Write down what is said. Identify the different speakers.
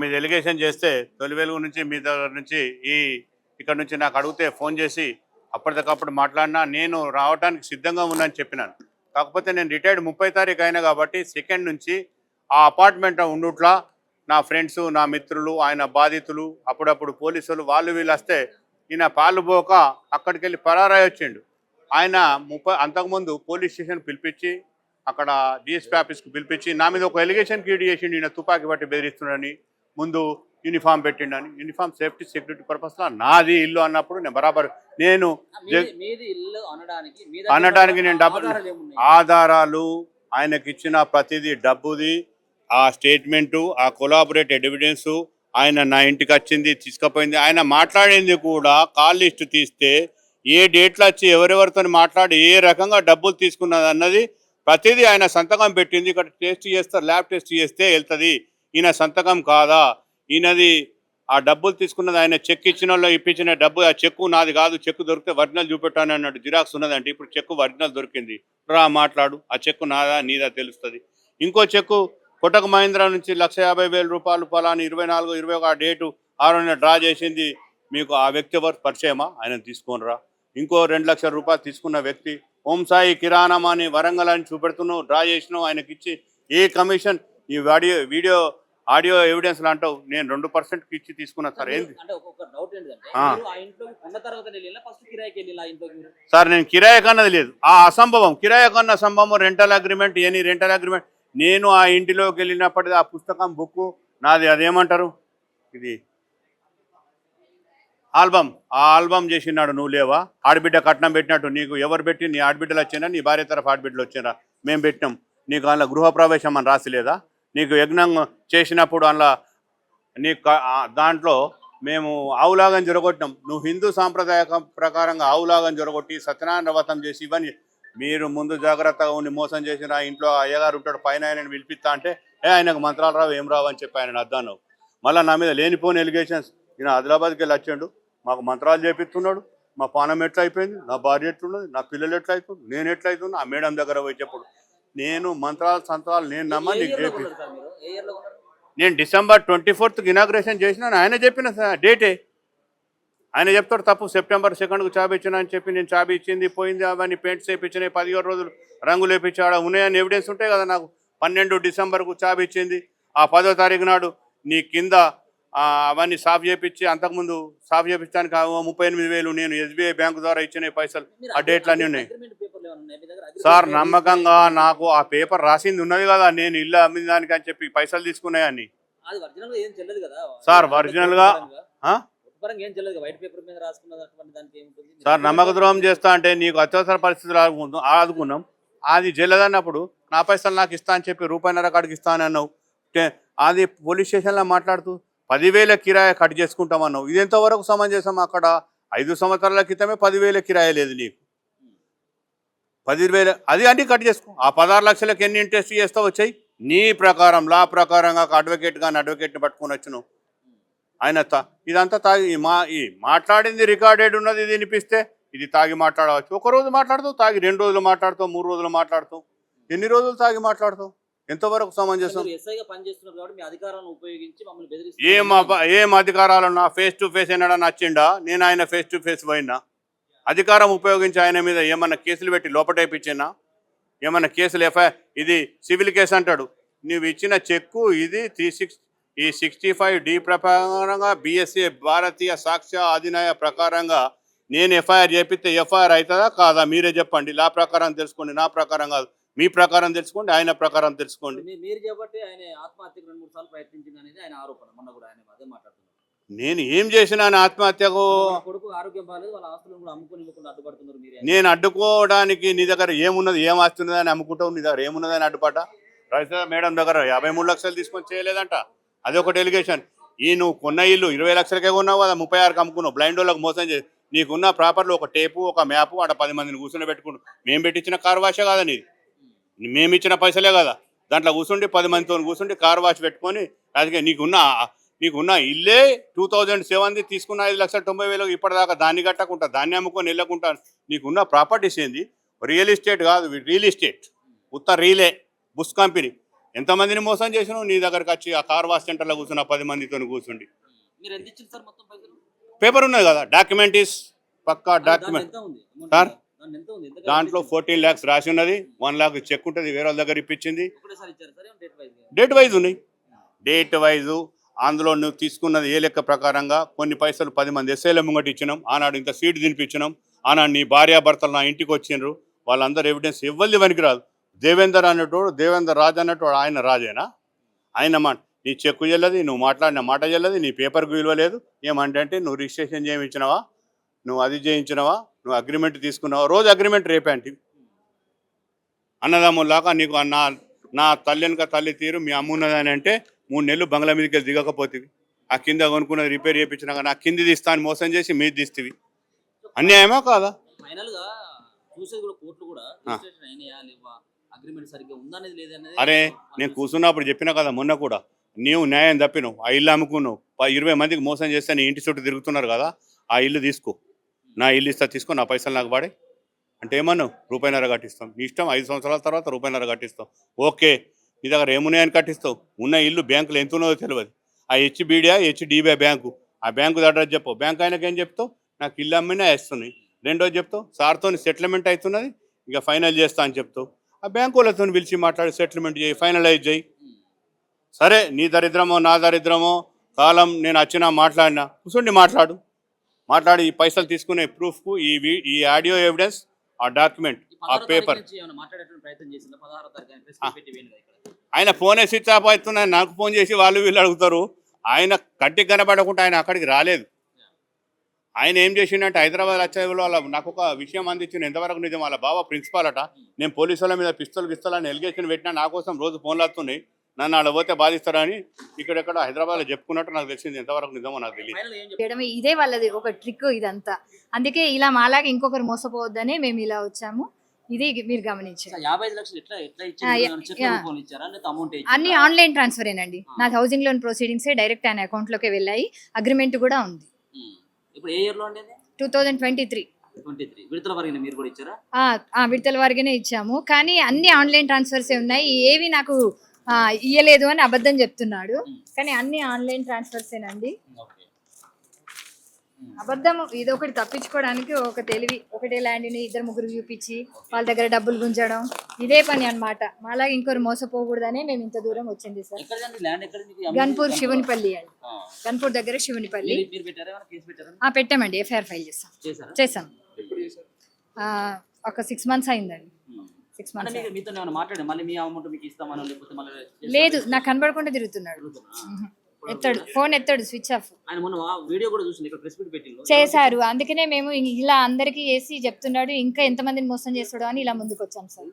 Speaker 1: మీద ఎలిగేషన్ చేస్తే తొలి వెలుగు నుంచి మీ దగ్గర నుంచి ఇక్కడ నుంచి నాకు అడిగితే ఫోన్ చేసి అప్పటికప్పుడు మాట్లాడినా నేను రావడానికి సిద్ధంగా ఉన్నానని చెప్పినాను. కాకపోతే నేను రిటైర్డ్ 30 తారీఖు అయినా కాబట్టి సెకండ్ నుంచి ఆ అపార్ట్మెంట్ ఉండుట్లా నా ఫ్రెండ్స్, నా మిత్రులు, ఆయన బాధితులు, అప్పుడప్పుడు పోలీసులు వాళ్ళు వీళ్ళు వస్తే ఈయన పాలు పోక అక్కడికి వెళ్ళి పరారాయి వచ్చిండు. ఆయన అంతకుముందు పోలీస్ స్టేషన్ పిలిపించి అక్కడ డిఎస్పీ ఆఫీస్కి పిలిపించి నా మీద ఒక ఎలిగేషన్ క్రియేట్ చేసిండు. ఈయన తుపాకీ బట్టి బెదిరిస్తున్నాడని, ముందు యూనిఫామ్ పెట్టిండని. యూనిఫామ్ సేఫ్టీ సెక్యూరిటీ పర్పస్లో నాది ఇల్లు అన్నప్పుడు నేను బరాబర్ నేను అనడానికి నేను ఆధారాలు ఆయనకి ఇచ్చిన ప్రతిదీ డబ్బుది, ఆ స్టేట్మెంటు, ఆ కొలాబరేట్ ఎవిడెన్సు, ఆయన నా ఇంటికి వచ్చింది తీసుకుపోయింది, ఆయన మాట్లాడింది కూడా కాల్ లిస్ట్ తీస్తే ఏ డేట్లో వచ్చి ఎవరెవరితో మాట్లాడి ఏ రకంగా డబ్బులు తీసుకున్నది అన్నది ప్రతిదీ ఆయన సంతకం పెట్టింది. ఇక్కడ టెస్ట్ చేస్తారు, ల్యాబ్ టెస్ట్ చేస్తే వెళ్తుంది ఈయన సంతకం కాదా, ఈయనది ఆ డబ్బులు తీసుకున్నది ఆయన చెక్ ఇచ్చిన వాళ్ళు ఇప్పించిన డబ్బు, ఆ చెక్కు నాది కాదు, చెక్కు దొరికితే ఒరిజినల్ చూపెట్టాను అన్నట్టు జిరాక్స్ ఉన్నదంటే ఇప్పుడు చెక్కు ఒరిజినల్ దొరికింది, రా మాట్లాడు, ఆ చెక్కు నాదా నీదా తెలుస్తుంది. ఇంకో చెక్కు కొటక్ మహీంద్రా నుంచి 1,50,000 రూపాయలు ఫలాని 24-21 డేటు 6 డ్రా చేసింది, మీకు ఆ వ్యక్తి ఎవరు పరిచయమా, ఆయన తీసుకొనిరా. ఇంకో 2 లక్షల రూపాయలు తీసుకున్న వ్యక్తి ఓం సాయి కిరాణం అని వరంగల్ అని చూపెడుతున్నావు, డ్రా చేసినావు, ఆయనకి ఇచ్చి ఏ కమిషన్ ఈ వీడియో ఆడియో ఎవిడెన్స్ అంటావు, నేను 2% ఇచ్చి తీసుకున్నా సార్. ఏంది సార్, నేను కిరాయి కన్నది లేదు, ఆ అసంభవం కిరాయి కన్న సంభవం రెంటల్ అగ్రిమెంట్ రెంటల్ అగ్రిమెంట్. నేను ఆ ఇంటిలోకి వెళ్ళినప్పటికీ ఆ పుస్తకం బుక్ నాది, అదేమంటారు ఇది ఆల్బమ్, ఆ ఆల్బమ్ చేసినాడు, నువ్వు లేవా, ఆడబిడ్డ కట్నం పెట్టినట్టు నీకు ఎవరు పెట్టి, నీ ఆడబిడ్డలు వచ్చినా నీ భార్య తరఫు ఆడబిడ్డలు వచ్చినా మేము పెట్టినాం, నీకు అందులో గృహప్రవేశం అని రాసిలేదా, నీకు యజ్ఞం చేసినప్పుడు అందులో నీకు దాంట్లో మేము ఆవులాగం జరగొట్టినాం, నువ్వు హిందూ సాంప్రదాయ ప్రకారంగా ఆవులాగం జరగొట్టి సత్యనారాయణ వ్రతం చేసి ఇవన్నీ మీరు ముందు జాగ్రత్తగా ఉండి మోసం చేసిన ఇంట్లో అయ్యగారు ఉంటాడు పైన ఆయనని పిలిపిస్తా అంటే ఆయనకు మంత్రాలు రావు ఏం రావు అని చెప్పి ఆయన అద్దాను. మళ్ళీ నా మీద లేనిపోని ఎలిగేషన్స్, ఈయన ఆదిలాబాద్కి వెళ్ళి వచ్చాడు, మాకు మంత్రాలు చేపిస్తున్నాడు, మా పానం ఎట్లా అయిపోయింది, నా భార్య ఎట్లున్నది, నా పిల్లలు ఎట్లా అవుతుంది, నేను ఎట్లా అవుతున్నా, ఆ మేడం దగ్గర వచ్చేప్పుడు నేను మంత్రాలు సంత్రాలు నేను నమ్మ నీకు చెప్పి నేను December 24th ఇనాగ్రేషన్ చేసినాను. ఆయన చెప్పిన డేటే ఆయన చెప్తాడు తప్పు, September 2nd చాబీ ఇచ్చిన అని చెప్పి నేను చాబీ ఇచ్చింది పోయింది, అవన్నీ పెయింట్స్ వేయించినాయి, 17 రోజులు రంగులు వేయించాడు ఉన్నాయని ఎవిడెన్స్ ఉంటాయి కదా. నాకు 12 డిసెంబర్కు చాబీ ఇచ్చింది, ఆ 10వ తారీఖు నాడు నీ కింద అవన్నీ సాఫ్ చేయించి అంతకుముందు సాఫ్ చేయించడానికి 38,000 నేను SBI బ్యాంకు ద్వారా ఇచ్చిన పైసలు ఆ డేట్లు అన్నీ ఉన్నాయి సార్. నమ్మకంగా నాకు ఆ పేపర్ రాసింది ఉన్నది కదా, నేను ఇల్లు అమ్మిన దానికి అని చెప్పి పైసలు తీసుకున్నాయని సార్. ఒరిజినల్గా సార్ నమ్మక ద్రోహం చేస్తా అంటే నీకు అత్యవసర పరిస్థితులు ఆదుకున్నాం, అది చెల్లదన్నప్పుడు నా పైసలు నాకు ఇస్తా అని చెప్పి ₹1.5 కాడికి ఇస్తానన్నావు, అది పోలీస్ స్టేషన్లో మాట్లాడుతూ 10,000 కిరాయి కట్ చేసుకుంటామన్నావు. ఇది ఎంతవరకు సమంజసం? అక్కడ 5 సంవత్సరాల క్రితమే 10,000 కిరాయి లేదు, నీకు 10,000 అది అన్నీ కట్ చేసుకో. ఆ 16 లక్షలకు ఎన్ని ఇంట్రెస్ట్ చేస్తావు వచ్చాయి నీ ప్రకారం లా ప్రకారంగా అడ్వకేట్ కానీ అడ్వకేట్ని పట్టుకొని వచ్చినావు. ఆయన ఇదంతా తాగి ఈ మాట్లాడింది రికార్డెడ్ ఉన్నది, ఇది వినిపిస్తే ఇది తాగి మాట్లాడవచ్చు. ఒకరోజు మాట్లాడుతావు, తాగి 2 రోజులు మాట్లాడుతావు, 3 రోజులు మాట్లాడుతావు, ఎన్ని రోజులు తాగి మాట్లాడుతావు, ఎంతవరకు సమంజసం? ఏం అధికారాలు నా ఫేస్ టు ఫేస్ అయినా నచ్చిండా, నేను ఆయన ఫేస్ టు ఫేస్ పోయినా, అధికారం ఉపయోగించి ఆయన మీద ఏమన్నా కేసులు పెట్టి లోపటైపించినా, ఏమన్నా కేసులు ఇది సివిల్ కేసు అంటాడు, నువ్వు ఇచ్చిన చెక్కు ఇది 65D ప్రకారంగా BSA భారతీయ సాక్ష్య అధినాయ ప్రకారంగా నేను FIR చేపిస్తే FIR అవుతుందా కాదా మీరే చెప్పండి. లా ప్రకారం తెలుసుకోండి, నా ప్రకారం కాదు, మీ ప్రకారం తెలుసుకోండి, ఆయన ప్రకారం తెలుసుకోండి.
Speaker 2: మీరు చెప్పండి ఆయన ఆత్మహత్యకు 2-3 సార్లు ప్రయత్నించింది అనేది ఆయన ఆరోపణ. మొన్న కూడా ఆయన అదే మాట్లాడుతున్నారు.
Speaker 1: నేను ఏం చేసినా ఆత్మహత్యకు
Speaker 2: కొడుకు ఆరోగ్యం బాగాలేదు, వాళ్ళ ఆస్తులను కూడా అమ్ముకుని అడ్డుపడుతున్నారు మీరు.
Speaker 1: నేను అడ్డుకోవడానికి నీ దగ్గర ఏమున్నది, ఏం ఆస్తున్నదని అమ్ముకుంటావు, నీ దగ్గర ఏమున్నదని అడ్డుపట. రైతు మేడం దగ్గర 53 లక్షలు తీసుకొని చేయలేదంట, అదొకటి ఎలిగేషన్. నువ్వు కొన్న ఇల్లు 20 లక్షలకే కొన్నావు కదా, 36కి అమ్ముకున్నావు, బ్లైండ్ వాళ్ళకి మోసం చేసి. నీకున్న ప్రాపర్లో ఒక టేపు ఒక మ్యాపు ఆడ 10 మందిని కూర్చొని పెట్టుకుంటు, మేము పెట్టించిన కార్ వాషే కదా నీది, మేము ఇచ్చిన పైసలే కదా, దాంట్లో కూర్చుండి 10 మందితో కూర్చుండి కార్ వాష్ పెట్టుకొని రాజకీయ నీకున్న ఇల్లే 2007 తీసుకున్న 5,90,000 ఇప్పటిదాకా దాన్ని కట్టకుండా దాన్ని అమ్ముకొని వెళ్ళకుండా నీకున్న ప్రాపర్టీస్ ఏంది? రియల్ ఎస్టేట్ కాదు, రియల్ ఎస్టేట్ ఉత్త రీలే బుస్ కంపెనీ. ఎంతమందిని మోసం చేసినావు నీ దగ్గరకు వచ్చి ఆ కార్ వాష్ సెంటర్లో కూర్చున్న 10 మందితో కూర్చుండి.
Speaker 2: మీరు ఎంత ఇచ్చింది సార్ మొత్తం పైసలు?
Speaker 1: పేపర్ ఉన్నది కదా, డాక్యుమెంట్ ఇస్ పక్కా
Speaker 2: దాంట్లో
Speaker 1: డాక్యుమెంట్.
Speaker 2: ఎంత ఉంది అమౌంట్?
Speaker 1: సార్
Speaker 2: దాంట్లో ఎంత ఉంది? ఎంత
Speaker 1: దాంట్లో 14 lakhs రాసి ఉన్నది, 1 lakh చెక్ ఉంటుంది, వేరే వాళ్ళ దగ్గర ఇప్పించింది.
Speaker 2: ఒకటేసారి ఇచ్చారు sir date wise?
Speaker 1: Date wise ఉన్నాయి, డేట్ వైజు. అందులో నువ్వు తీసుకున్నది ఏ లెక్క ప్రకారంగా కొన్ని పైసలు 10 మంది ఎస్ఐల ముంగటి ఇచ్చినాం. ఆనాడు ఇంత సీటు తినిపించినాం. ఆనాడు నీ భార్యాభర్తలు నా ఇంటికి వచ్చిండ్రు, వాళ్ళందరూ ఎవిడెన్స్ ఎవరిది పనికిరాదు. దేవేందర్ అన్నటోడు, దేవేందర్ రాజు అన్నటోడు ఆయన రాజేనా? ఆయన మాట నీ చెక్కు చెల్లది, నువ్వు మాట్లాడిన మాట చెల్లది, నీ పేపర్కి విలువ లేదు. ఏమంటే నువ్వు రిజిస్ట్రేషన్ చేయించినవా, నువ్వు అది చేయించినవా, నువ్వు అగ్రిమెంట్ తీసుకున్నావా, రోజు అగ్రిమెంట్ రేపే అంటే అన్నదమ్ములాగా నీకు నా తల్లి వెనుక తల్లి తీరు మీ అమ్మ ఉన్నదని అంటే 3 నెలలు బంగ్లా మీదకి వెళ్ళి దిగకపోతుంది. ఆ కింద కొనుక్కున్నది రిపేర్ చేయించినాక నా కింది తీస్తాను మోసం చేసి మీది తీస్తేవి. అన్యాయమా కాదా?
Speaker 2: ఫైనల్ గా చూసేది కూడా కోర్టులు కూడా రిజిస్ట్రేషన్ అయినాయా లేవా, అగ్రిమెంట్ సరిగ్గా ఉందా అనేది లేదనేది.
Speaker 1: అరే నేను కూర్చున్నప్పుడు చెప్పినా కదా మొన్న కూడా, నీవు న్యాయం తప్పినావు, ఆ ఇల్లు అమ్ముకున్నావు, 20 మందికి మోసం చేస్తే నీ ఇంటి చుట్టూ తిరుగుతున్నారు కదా, ఆ ఇల్లు తీసుకో, నా ఇల్లు ఇస్తా తీసుకో, నా పైసలు నాకు వాడే అంటే ఏమన్నావు? రూపాయిన్నర కట్టిస్తాం, నీ ఇష్టం, 5 సంవత్సరాల తర్వాత రూపాయిన్నర కట్టిస్తాం. ఓకే, నీ దగ్గర ఏమున్నాయని కట్టిస్తావు, ఉన్న ఇల్లు బ్యాంకులో ఎంత ఉన్నదో తెలియదు. ఆ హెచ్బిడియా హెచ్డిబిఐ బ్యాంకు, ఆ బ్యాంకు అడ్రస్ చెప్పు, బ్యాంక్ ఆయనకి ఏం చెప్తావు, నాకు ఇల్లు అమ్మినా వేస్తున్నాయి. రెండోది చెప్తావు సార్తో సెటిల్మెంట్ అవుతున్నది, ఇక ఫైనల్ చేస్తా అని చెప్తావు. ఆ బ్యాంకు వాళ్ళతో పిలిచి మాట్లాడి సెటిల్మెంట్ చేయి, ఫైనలైజ్ చేయి. సరే నీ దరిద్రమో నా దరిద్రమో కాలం, నేను వచ్చినా మాట్లాడినా కూర్చోండి, మాట్లాడి ఈ పైసలు తీసుకునే ప్రూఫ్కు ఈ ఆడియో ఎవిడెన్స్, ఆ డాక్యుమెంట్, ఆ పేపర్.
Speaker 2: మాట్లాడేటువంటి ప్రయత్నం చేసిందా 16వ తారీఖు ప్రెస్ మీట్ పెట్టి పోయింది ఇక్కడ?
Speaker 1: ఆయన ఫోనే స్విచ్ ఆఫ్ అవుతున్నాయి, నాకు ఫోన్ చేసి వాళ్ళు వీళ్ళు అడుగుతారు. ఆయన కంటికి కనబడకుండా ఆయన అక్కడికి రాలేదు. ఆయన ఏం చేసిండంటే హైదరాబాద్ వచ్చే వాళ్ళ నాకు ఒక విషయం అందించిన, ఎంతవరకు నిజం, వాళ్ళ బావ ప్రిన్సిపాల్ అట. నేను పోలీసు వాళ్ళ మీద పిస్తోల్ ఎలిగేషన్ పెట్టినా, నా కోసం రోజు ఫోన్లు వస్తున్నాయి, నన్ను ఆడ పోతే బాధిస్తారని ఇక్కడెక్కడ హైదరాబాద్లో చెప్పుకున్నట్టు నాకు తెలిసింది. ఎంతవరకు నిజమో నాకు తెలియదు.
Speaker 2: ఫైనల్ ఏం చెప్తారు?
Speaker 3: చేయడమే ఇదే వాళ్ళది ఒక ట్రిక్ ఇదంతా. అందుకే ఇలా మాలాగా ఇంకొకరు మోసపోవద్దనే మేము ఇలా వచ్చాము. ఇది మీరు గమనించారు.
Speaker 2: 55 లక్షలు ఎట్లా ఇచ్చారు? చెక్ రూపంలో ఇచ్చారా లేదా అమౌంట్ ఇచ్చారా?
Speaker 3: అన్ని ఆన్లైన్ ట్రాన్స్ఫర్ ఏనండి. నా హౌసింగ్ లోన్ ప్రొసీడింగ్సే డైరెక్ట్ ఆయన అకౌంట్ లోకి వెళ్ళాయి. అగ్రిమెంట్ కూడా ఉంది.
Speaker 2: ఇప్పుడు ఏ ఇయర్ లో ఉండేది?
Speaker 3: 2023.
Speaker 2: 23 విడతల వరకు మీరు కూడా ఇచ్చారా?
Speaker 3: విడతల వరకునే ఇచ్చాము, కానీ అన్ని ఆన్లైన్ ట్రాన్స్ఫర్స్ ఉన్నాయి. ఏవి నాకు ఇయ్యలేదు అని అబద్ధం చెప్తున్నాడు, కానీ అన్ని ఆన్లైన్ ట్రాన్స్ఫర్స్ ఏనండి. అబద్ధం ఇది ఒకటి తప్పించుకోవడానికి ఒక తెలివి, ఒకటే ల్యాండ్ని 2-3 చూపించి వాళ్ళ దగ్గర డబ్బులు గుంజడం, ఇదే పని అన్నమాట. మాలాగా ఇంకొకరు మోసపోకూడదనే మేము ఇంత దూరం వచ్చింది సార్. గన్పూర్ శివునిపల్లి అండి, గన్పూర్ దగ్గర శివునిపల్లి. పెట్టామండి, ఎఫ్ఐఆర్ ఫైల్ చేసాం. ఒక 6 months అయిందండి. 6 months. లేదు, నాకు కనబడకుండా తిరుగుతున్నాడు. ఫోన్ ఎత్తాడు, స్విచ్ ఆఫ్ చేశారు. అందుకనే మేము ఇలా అందరికి వేసి చెప్తున్నాడు, ఇంకా ఎంతమందిని మోసం చేస్తాడు అని ఇలా ముందుకు వచ్చాం సార్.